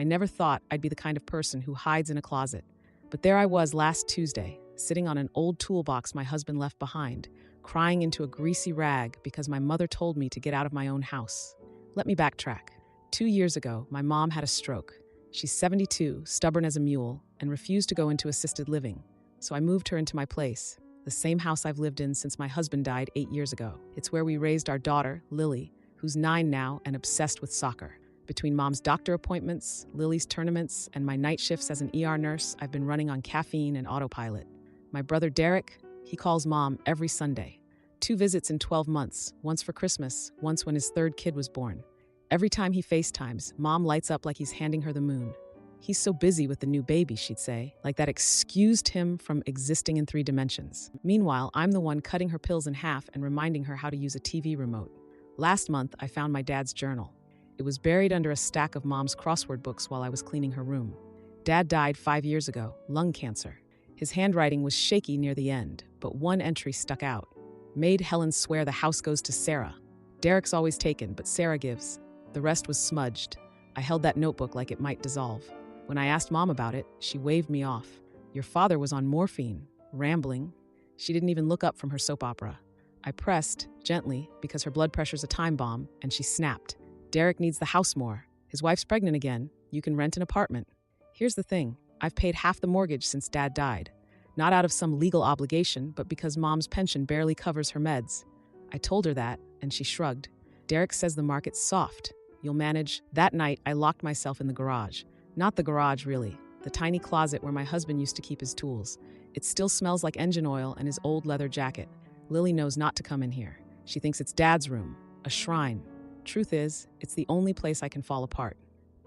I never thought I'd be the kind of person who hides in a closet. But there I was last Tuesday, sitting on an old toolbox my husband left behind, crying into a greasy rag because my mother told me to get out of my own house. Let me backtrack. 2 years ago, my mom had a stroke. She's 72, stubborn as a mule, and refused to go into assisted living. So I moved her into my place, the same house I've lived in since my husband died 8 years ago. It's where we raised our daughter, Lily, who's 9 now and obsessed with soccer. Between Mom's doctor appointments, Lily's tournaments, and my night shifts as an ER nurse, I've been running on caffeine and autopilot. My brother Derek, he calls Mom every Sunday. 2 visits in 12 months, once for Christmas, once when his 3rd kid was born. Every time he FaceTimes, Mom lights up like he's handing her the moon. He's so busy with the new baby, she'd say, like that excused him from existing in 3 dimensions. Meanwhile, I'm the one cutting her pills in half and reminding her how to use a TV remote. Last month, I found my dad's journal. It was buried under a stack of Mom's crossword books while I was cleaning her room. Dad died 5 years ago, lung cancer. His handwriting was shaky near the end, but one entry stuck out. Made Helen swear the house goes to Sarah. Derek's always taken, but Sarah gives. The rest was smudged. I held that notebook like it might dissolve. When I asked Mom about it, she waved me off. Your father was on morphine, rambling. She didn't even look up from her soap opera. I pressed, gently, because her blood pressure's a time bomb, and she snapped. Derek needs the house more. His wife's pregnant again. You can rent an apartment. Here's the thing. I've paid half the mortgage since Dad died. Not out of some legal obligation, but because Mom's pension barely covers her meds. I told her that, and she shrugged. Derek says the market's soft. You'll manage. That night, I locked myself in the garage. Not the garage, really. The tiny closet where my husband used to keep his tools. It still smells like engine oil and his old leather jacket. Lily knows not to come in here. She thinks it's Dad's room, a shrine. Truth is, it's the only place I can fall apart.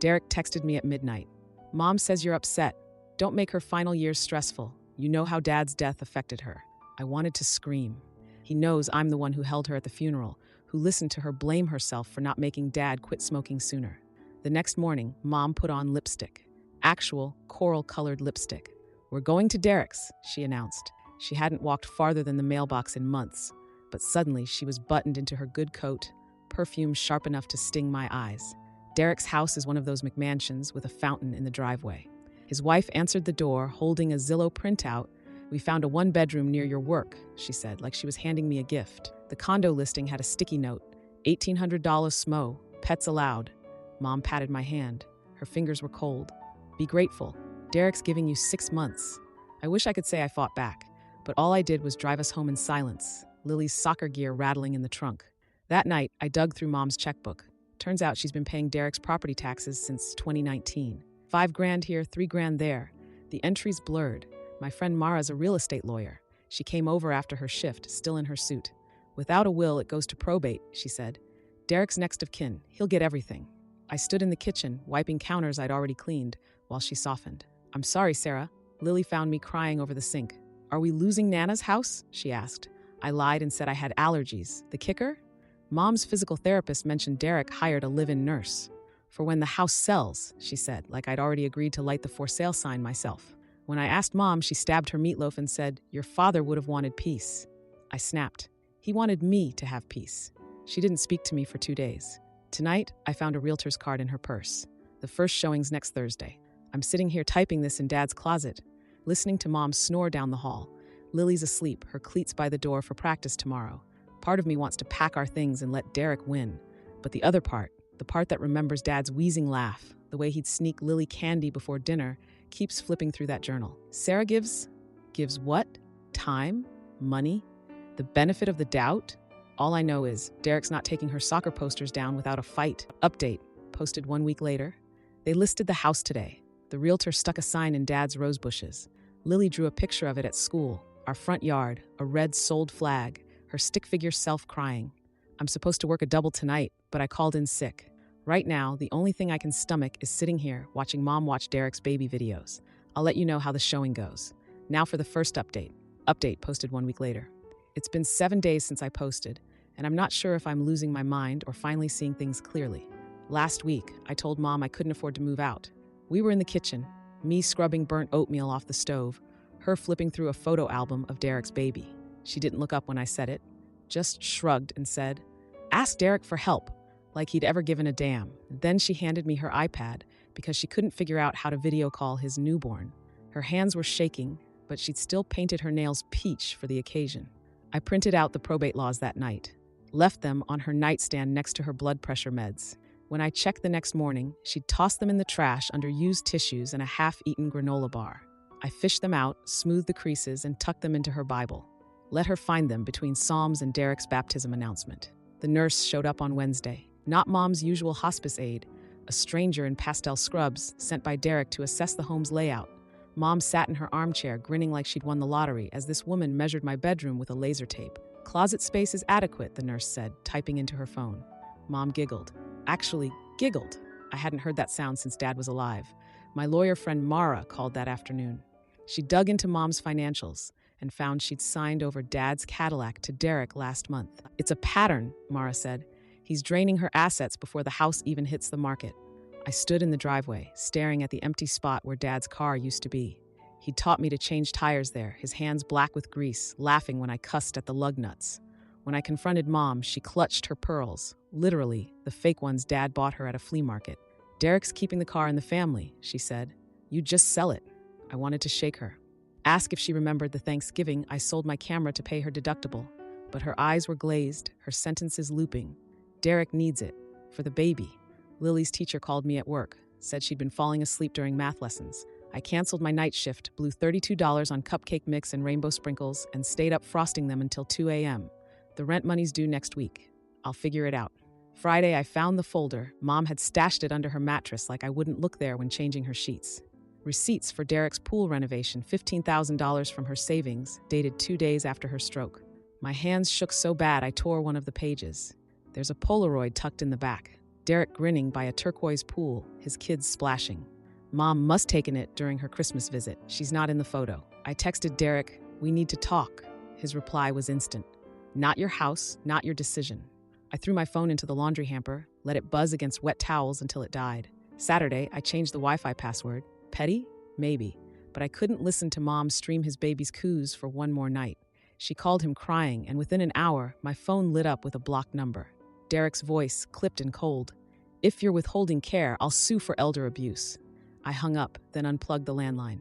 Derek texted me at midnight. Mom says you're upset. Don't make her final years stressful. You know how Dad's death affected her. I wanted to scream. He knows I'm the one who held her at the funeral, who listened to her blame herself for not making Dad quit smoking sooner. The next morning, Mom put on lipstick. Actual, coral-colored lipstick. We're going to Derek's, she announced. She hadn't walked farther than the mailbox in months, but suddenly she was buttoned into her good coat, perfume sharp enough to sting my eyes. Derek's house is one of those McMansions with a fountain in the driveway. His wife answered the door, holding a Zillow printout. We found a 1-bedroom near your work, she said, like she was handing me a gift. The condo listing had a sticky note, $1,800 SMO, pets allowed. Mom patted my hand. Her fingers were cold. Be grateful. Derek's giving you 6 months. I wish I could say I fought back, but all I did was drive us home in silence, Lily's soccer gear rattling in the trunk. That night, I dug through Mom's checkbook. Turns out she's been paying Derek's property taxes since 2019. $5,000 here, $3,000 there. The entries blurred. My friend Mara's a real estate lawyer. She came over after her shift, still in her suit. Without a will, it goes to probate, she said. Derek's next of kin. He'll get everything. I stood in the kitchen, wiping counters I'd already cleaned, while she softened. I'm sorry, Sarah. Lily found me crying over the sink. Are we losing Nana's house? She asked. I lied and said I had allergies. The kicker? Mom's physical therapist mentioned Derek hired a live-in nurse. For when the house sells, she said, like I'd already agreed to light the for sale sign myself. When I asked Mom, she stabbed her meatloaf and said, your father would have wanted peace. I snapped. He wanted me to have peace. She didn't speak to me for 2 days. Tonight, I found a realtor's card in her purse. The first showing's next Thursday. I'm sitting here typing this in Dad's closet, listening to Mom snore down the hall. Lily's asleep, her cleats by the door for practice tomorrow. Part of me wants to pack our things and let Derek win. But the other part, the part that remembers Dad's wheezing laugh, the way he'd sneak Lily candy before dinner, keeps flipping through that journal. Sarah gives what? Time? Money? The benefit of the doubt? All I know is Derek's not taking her soccer posters down without a fight. Update, posted 1 week later. They listed the house today. The realtor stuck a sign in Dad's rose bushes. Lily drew a picture of it at school. Our front yard, a red sold flag, her stick figure self crying. I'm supposed to work a double tonight, but I called in sick. Right now, the only thing I can stomach is sitting here watching Mom watch Derek's baby videos. I'll let you know how the showing goes. Now for the first update. Update posted 1 week later. It's been 7 days since I posted, and I'm not sure if I'm losing my mind or finally seeing things clearly. Last week, I told Mom I couldn't afford to move out. We were in the kitchen, me scrubbing burnt oatmeal off the stove, her flipping through a photo album of Derek's baby. She didn't look up when I said it, just shrugged and said, "Ask Derek for help," like he'd ever given a damn. Then she handed me her iPad, because she couldn't figure out how to video call his newborn. Her hands were shaking, but she'd still painted her nails peach for the occasion. I printed out the probate laws that night, left them on her nightstand next to her blood pressure meds. When I checked the next morning, she'd tossed them in the trash under used tissues and a half-eaten granola bar. I fished them out, smoothed the creases, and tucked them into her Bible. Let her find them between Psalms and Derek's baptism announcement. The nurse showed up on Wednesday. Not Mom's usual hospice aide, a stranger in pastel scrubs sent by Derek to assess the home's layout. Mom sat in her armchair, grinning like she'd won the lottery as this woman measured my bedroom with a laser tape. "Closet space is adequate," the nurse said, typing into her phone. Mom giggled. Actually, giggled. I hadn't heard that sound since Dad was alive. My lawyer friend Mara called that afternoon. She dug into Mom's financials and found she'd signed over Dad's Cadillac to Derek last month. "It's a pattern," Mara said. "He's draining her assets before the house even hits the market." I stood in the driveway, staring at the empty spot where Dad's car used to be. He'd taught me to change tires there, his hands black with grease, laughing when I cussed at the lug nuts. When I confronted Mom, she clutched her pearls, literally the fake ones Dad bought her at a flea market. "Derek's keeping the car in the family," she said. "You just sell it." I wanted to shake her. Ask if she remembered the Thanksgiving I sold my camera to pay her deductible, but her eyes were glazed, her sentences looping. "Derek needs it. For the baby." Lily's teacher called me at work, said she'd been falling asleep during math lessons. I canceled my night shift, blew $32 on cupcake mix and rainbow sprinkles, and stayed up frosting them until 2 a.m. The rent money's due next week. I'll figure it out. Friday, I found the folder. Mom had stashed it under her mattress like I wouldn't look there when changing her sheets. Receipts for Derek's pool renovation, $15,000 from her savings, dated 2 days after her stroke. My hands shook so bad I tore one of the pages. There's a Polaroid tucked in the back. Derek grinning by a turquoise pool, his kids splashing. Mom must taken it during her Christmas visit. She's not in the photo. I texted Derek, "We need to talk." His reply was instant. "Not your house, not your decision." I threw my phone into the laundry hamper, let it buzz against wet towels until it died. Saturday, I changed the Wi-Fi password. Petty? Maybe. But I couldn't listen to Mom stream his baby's coos for one more night. She called him crying, and within an hour, my phone lit up with a blocked number. Derek's voice, clipped and cold. "If you're withholding care, I'll sue for elder abuse." I hung up, then unplugged the landline.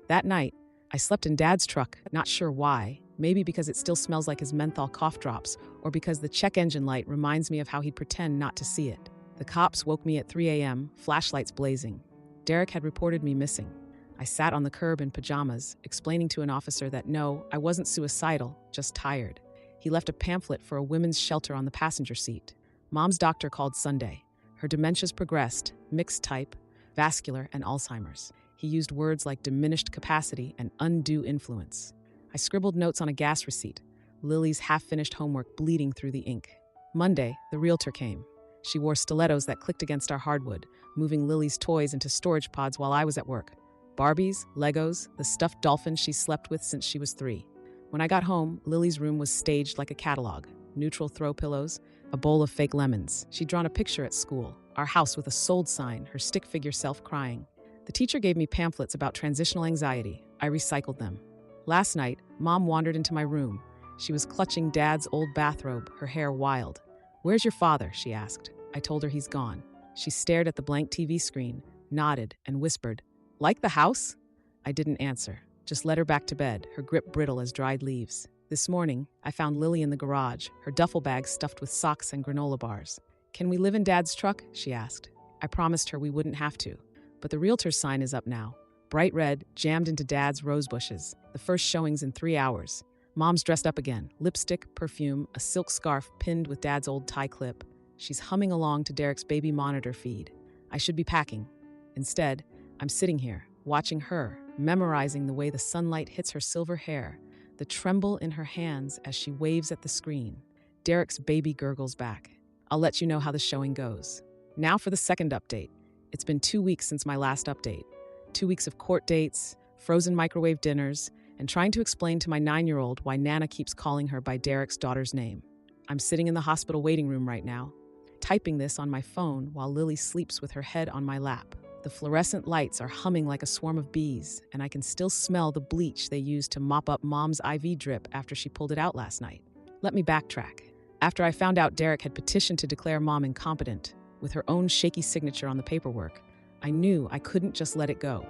That night, I slept in Dad's truck, not sure why. Maybe because it still smells like his menthol cough drops, or because the check engine light reminds me of how he'd pretend not to see it. The cops woke me at 3 a.m., flashlights blazing. Derek had reported me missing. I sat on the curb in pajamas, explaining to an officer that no, I wasn't suicidal, just tired. He left a pamphlet for a women's shelter on the passenger seat. Mom's doctor called Sunday. Her dementia's progressed, mixed type, vascular, and Alzheimer's. He used words like diminished capacity and undue influence. I scribbled notes on a gas receipt, Lily's half-finished homework bleeding through the ink. Monday, the realtor came. She wore stilettos that clicked against our hardwood, moving Lily's toys into storage pods while I was at work. Barbies, Legos, the stuffed dolphin she slept with since she was 3. When I got home, Lily's room was staged like a catalog. Neutral throw pillows, a bowl of fake lemons. She'd drawn a picture at school, our house with a sold sign, her stick figure self crying. The teacher gave me pamphlets about transitional anxiety. I recycled them. Last night, Mom wandered into my room. She was clutching Dad's old bathrobe, her hair wild. "Where's your father?" she asked. I told her he's gone. She stared at the blank TV screen, nodded, and whispered, "Like the house?" I didn't answer, just led her back to bed, her grip brittle as dried leaves. This morning, I found Lily in the garage, her duffel bag stuffed with socks and granola bars. "Can we live in Dad's truck?" she asked. I promised her we wouldn't have to. But the realtor's sign is up now. Bright red, jammed into Dad's rose bushes. The first showings in 3 hours. Mom's dressed up again. Lipstick, perfume, a silk scarf pinned with Dad's old tie clip. She's humming along to Derek's baby monitor feed. I should be packing. Instead, I'm sitting here, watching her, memorizing the way the sunlight hits her silver hair, the tremble in her hands as she waves at the screen. Derek's baby gurgles back. I'll let you know how the showing goes. Now for the second update. It's been 2 weeks since my last update. 2 weeks of court dates, frozen microwave dinners, and trying to explain to my 9-year-old why Nana keeps calling her by Derek's daughter's name. I'm sitting in the hospital waiting room right now, typing this on my phone while Lily sleeps with her head on my lap. The fluorescent lights are humming like a swarm of bees, and I can still smell the bleach they used to mop up Mom's IV drip after she pulled it out last night. Let me backtrack. After I found out Derek had petitioned to declare Mom incompetent, with her own shaky signature on the paperwork, I knew I couldn't just let it go.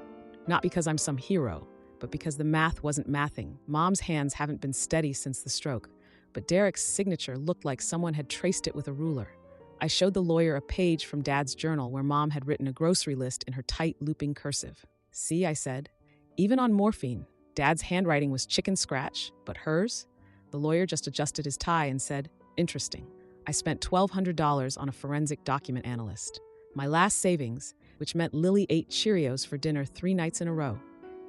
Not because I'm some hero, but because the math wasn't mathing. Mom's hands haven't been steady since the stroke, but Derek's signature looked like someone had traced it with a ruler. I showed the lawyer a page from Dad's journal where Mom had written a grocery list in her tight, looping cursive. See, I said. Even on morphine, Dad's handwriting was chicken scratch, but hers? The lawyer just adjusted his tie and said, interesting. I spent $1,200 on a forensic document analyst. My last savings, which meant Lily ate Cheerios for dinner 3 nights in a row.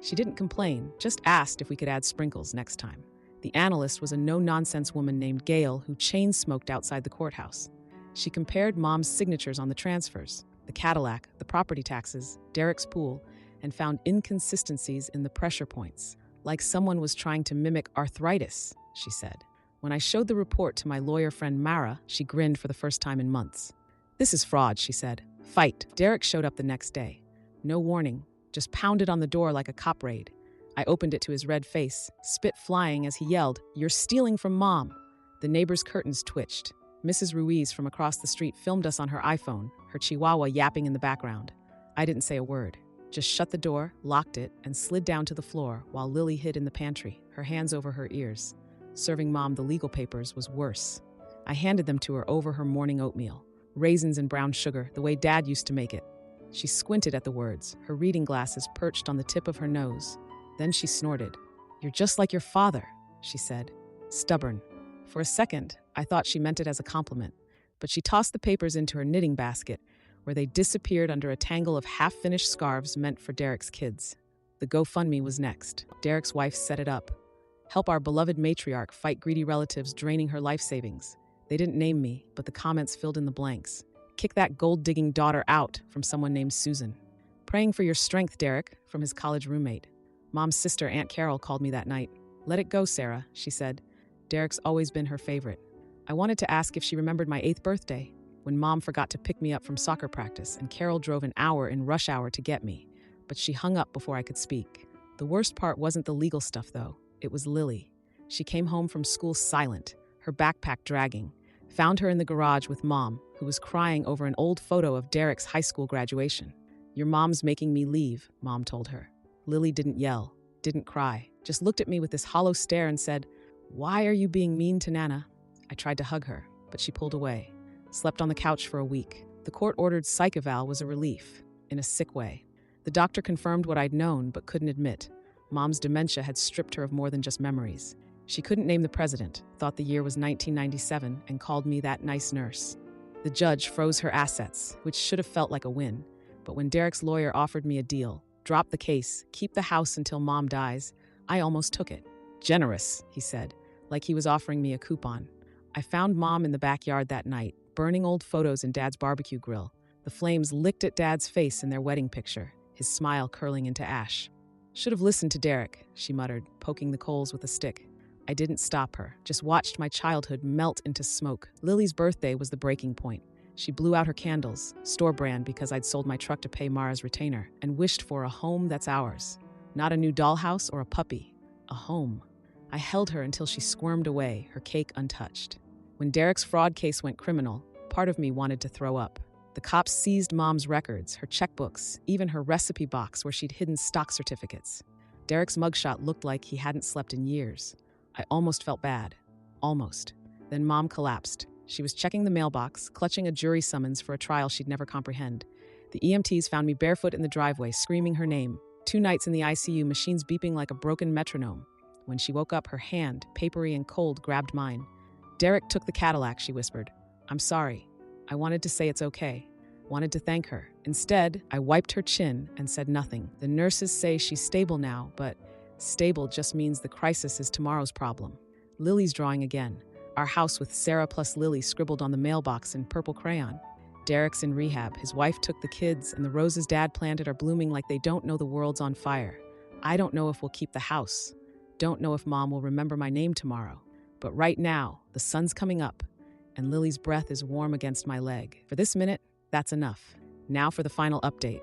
She didn't complain, just asked if we could add sprinkles next time. The analyst was a no-nonsense woman named Gail who chain-smoked outside the courthouse. She compared Mom's signatures on the transfers, the Cadillac, the property taxes, Derek's pool, and found inconsistencies in the pressure points. Like someone was trying to mimic arthritis, she said. When I showed the report to my lawyer friend Mara, she grinned for the first time in months. This is fraud, she said. Fight. Derek showed up the next day. No warning, just pounded on the door like a cop raid. I opened it to his red face, spit flying as he yelled, "You're stealing from Mom." The neighbor's curtains twitched. Mrs. Ruiz from across the street filmed us on her iPhone, her chihuahua yapping in the background. I didn't say a word, just shut the door, locked it, and slid down to the floor while Lily hid in the pantry, her hands over her ears. Serving Mom the legal papers was worse. I handed them to her over her morning oatmeal, raisins and brown sugar, the way Dad used to make it. She squinted at the words, her reading glasses perched on the tip of her nose. Then she snorted. "You're just like your father," she said. Stubborn. For a second, I thought she meant it as a compliment, but she tossed the papers into her knitting basket, where they disappeared under a tangle of half-finished scarves meant for Derek's kids. The GoFundMe was next. Derek's wife set it up. Help our beloved matriarch fight greedy relatives draining her life savings. They didn't name me, but the comments filled in the blanks. Kick that gold-digging daughter out, from someone named Susan. Praying for your strength, Derek, from his college roommate. Mom's sister, Aunt Carol, called me that night. Let it go, Sarah, she said. Derek's always been her favorite. I wanted to ask if she remembered my 8th birthday, when Mom forgot to pick me up from soccer practice and Carol drove an hour in rush hour to get me, but she hung up before I could speak. The worst part wasn't the legal stuff, though. It was Lily. She came home from school silent, her backpack dragging. Found her in the garage with Mom, who was crying over an old photo of Derek's high school graduation. Your mom's making me leave, Mom told her. Lily didn't yell, didn't cry, just looked at me with this hollow stare and said, "Why are you being mean to Nana?" I tried to hug her, but she pulled away. Slept on the couch for a week. The court-ordered psych eval was a relief, in a sick way. The doctor confirmed what I'd known but couldn't admit. Mom's dementia had stripped her of more than just memories. She couldn't name the president, thought the year was 1997, and called me that nice nurse. The judge froze her assets, which should have felt like a win. But when Derek's lawyer offered me a deal, drop the case, keep the house until Mom dies, I almost took it. Generous, he said, like he was offering me a coupon. I found Mom in the backyard that night, burning old photos in Dad's barbecue grill. The flames licked at Dad's face in their wedding picture, his smile curling into ash. Should have listened to Derek, she muttered, poking the coals with a stick. I didn't stop her, just watched my childhood melt into smoke. Lily's birthday was the breaking point. She blew out her candles, store brand because I'd sold my truck to pay Mara's retainer, and wished for a home that's ours. Not a new dollhouse or a puppy, a home. I held her until she squirmed away, her cake untouched. When Derek's fraud case went criminal, part of me wanted to throw up. The cops seized Mom's records, her checkbooks, even her recipe box where she'd hidden stock certificates. Derek's mugshot looked like he hadn't slept in years. I almost felt bad. Almost. Then Mom collapsed. She was checking the mailbox, clutching a jury summons for a trial she'd never comprehend. The EMTs found me barefoot in the driveway, screaming her name. 2 nights in the ICU, machines beeping like a broken metronome. When she woke up, her hand, papery and cold, grabbed mine. Derek took the Cadillac, she whispered. I'm sorry. I wanted to say it's okay. Wanted to thank her. Instead, I wiped her chin and said nothing. The nurses say she's stable now, but stable just means the crisis is tomorrow's problem. Lily's drawing again. Our house with Sarah plus Lily scribbled on the mailbox in purple crayon. Derek's in rehab. His wife took the kids, and the roses Dad planted are blooming like they don't know the world's on fire. I don't know if we'll keep the house. Don't know if Mom will remember my name tomorrow. But right now, the sun's coming up, and Lily's breath is warm against my leg. For this minute, that's enough. Now for the final update.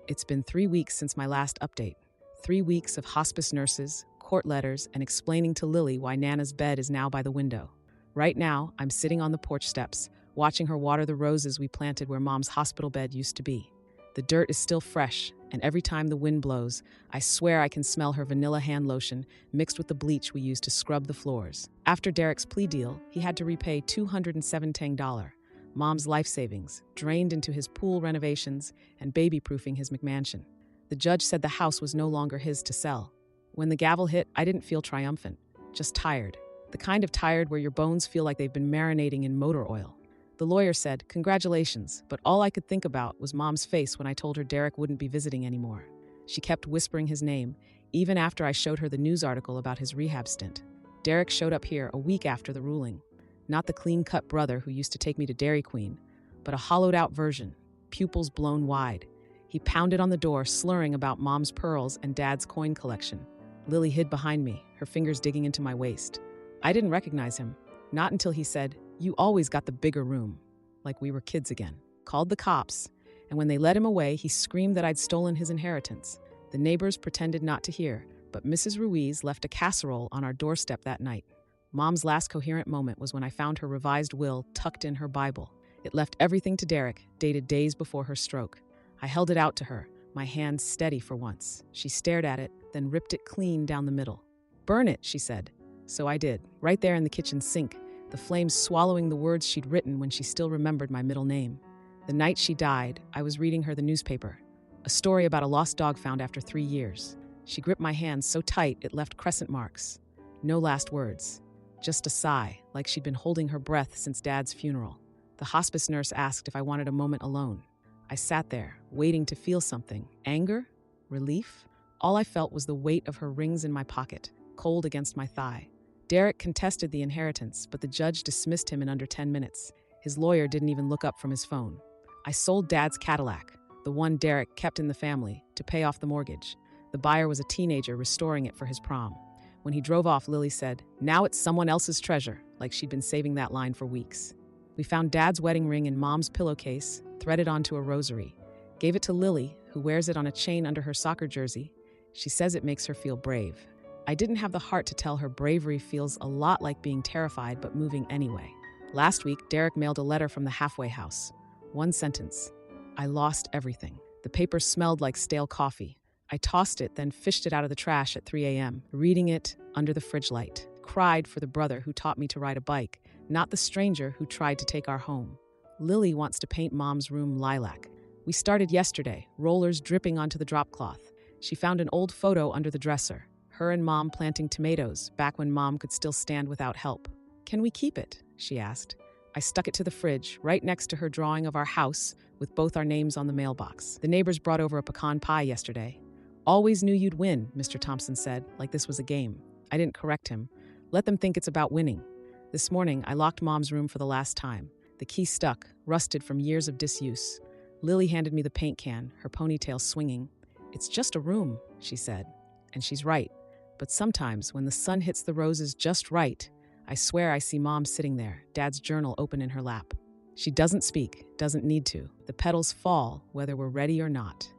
It's been 3 weeks since my last update. 3 weeks of hospice nurses, court letters, and explaining to Lily why Nana's bed is now by the window. Right now, I'm sitting on the porch steps, watching her water the roses we planted where Mom's hospital bed used to be. The dirt is still fresh, and every time the wind blows, I swear I can smell her vanilla hand lotion mixed with the bleach we use to scrub the floors. After Derek's plea deal, he had to repay $217, Mom's life savings, drained into his pool renovations and baby-proofing his McMansion. The judge said the house was no longer his to sell. When the gavel hit, I didn't feel triumphant, just tired. The kind of tired where your bones feel like they've been marinating in motor oil. The lawyer said, "Congratulations," but all I could think about was Mom's face when I told her Derek wouldn't be visiting anymore. She kept whispering his name, even after I showed her the news article about his rehab stint. Derek showed up here a week after the ruling. Not the clean-cut brother who used to take me to Dairy Queen, but a hollowed-out version, pupils blown wide. He pounded on the door, slurring about Mom's pearls and Dad's coin collection. Lily hid behind me, her fingers digging into my waist. I didn't recognize him, not until he said, "You always got the bigger room," like we were kids again. Called the cops, and when they led him away, he screamed that I'd stolen his inheritance. The neighbors pretended not to hear, but Mrs. Ruiz left a casserole on our doorstep that night. Mom's last coherent moment was when I found her revised will tucked in her Bible. It left everything to Derek, dated days before her stroke. I held it out to her, my hand steady for once. She stared at it, then ripped it clean down the middle. "Burn it," she said. So I did, right there in the kitchen sink, the flames swallowing the words she'd written when she still remembered my middle name. The night she died, I was reading her the newspaper, a story about a lost dog found after 3 years. She gripped my hand so tight it left crescent marks. No last words, just a sigh, like she'd been holding her breath since Dad's funeral. The hospice nurse asked if I wanted a moment alone. I sat there, waiting to feel something. Anger? Relief? All I felt was the weight of her rings in my pocket, cold against my thigh. Derek contested the inheritance, but the judge dismissed him in under 10 minutes. His lawyer didn't even look up from his phone. I sold Dad's Cadillac, the one Derek kept in the family, to pay off the mortgage. The buyer was a teenager restoring it for his prom. When he drove off, Lily said, "Now it's someone else's treasure," like she'd been saving that line for weeks. We found Dad's wedding ring in Mom's pillowcase, threaded onto a rosary. Gave it to Lily, who wears it on a chain under her soccer jersey. She says it makes her feel brave. I didn't have the heart to tell her bravery feels a lot like being terrified but moving anyway. Last week, Derek mailed a letter from the halfway house. One sentence. "I lost everything." The paper smelled like stale coffee. I tossed it, then fished it out of the trash at 3 a.m., reading it under the fridge light. Cried for the brother who taught me to ride a bike, not the stranger who tried to take our home. Lily wants to paint Mom's room lilac. We started yesterday, rollers dripping onto the drop cloth. She found an old photo under the dresser. Her and Mom planting tomatoes, back when Mom could still stand without help. "Can we keep it?" she asked. I stuck it to the fridge, right next to her drawing of our house, with both our names on the mailbox. The neighbors brought over a pecan pie yesterday. "Always knew you'd win," Mr. Thompson said, like this was a game. I didn't correct him. Let them think it's about winning. This morning, I locked Mom's room for the last time. The key stuck, rusted from years of disuse. Lily handed me the paint can, her ponytail swinging. "It's just a room," she said. And she's right. But sometimes, when the sun hits the roses just right, I swear I see Mom sitting there, Dad's journal open in her lap. She doesn't speak, doesn't need to. The petals fall, whether we're ready or not.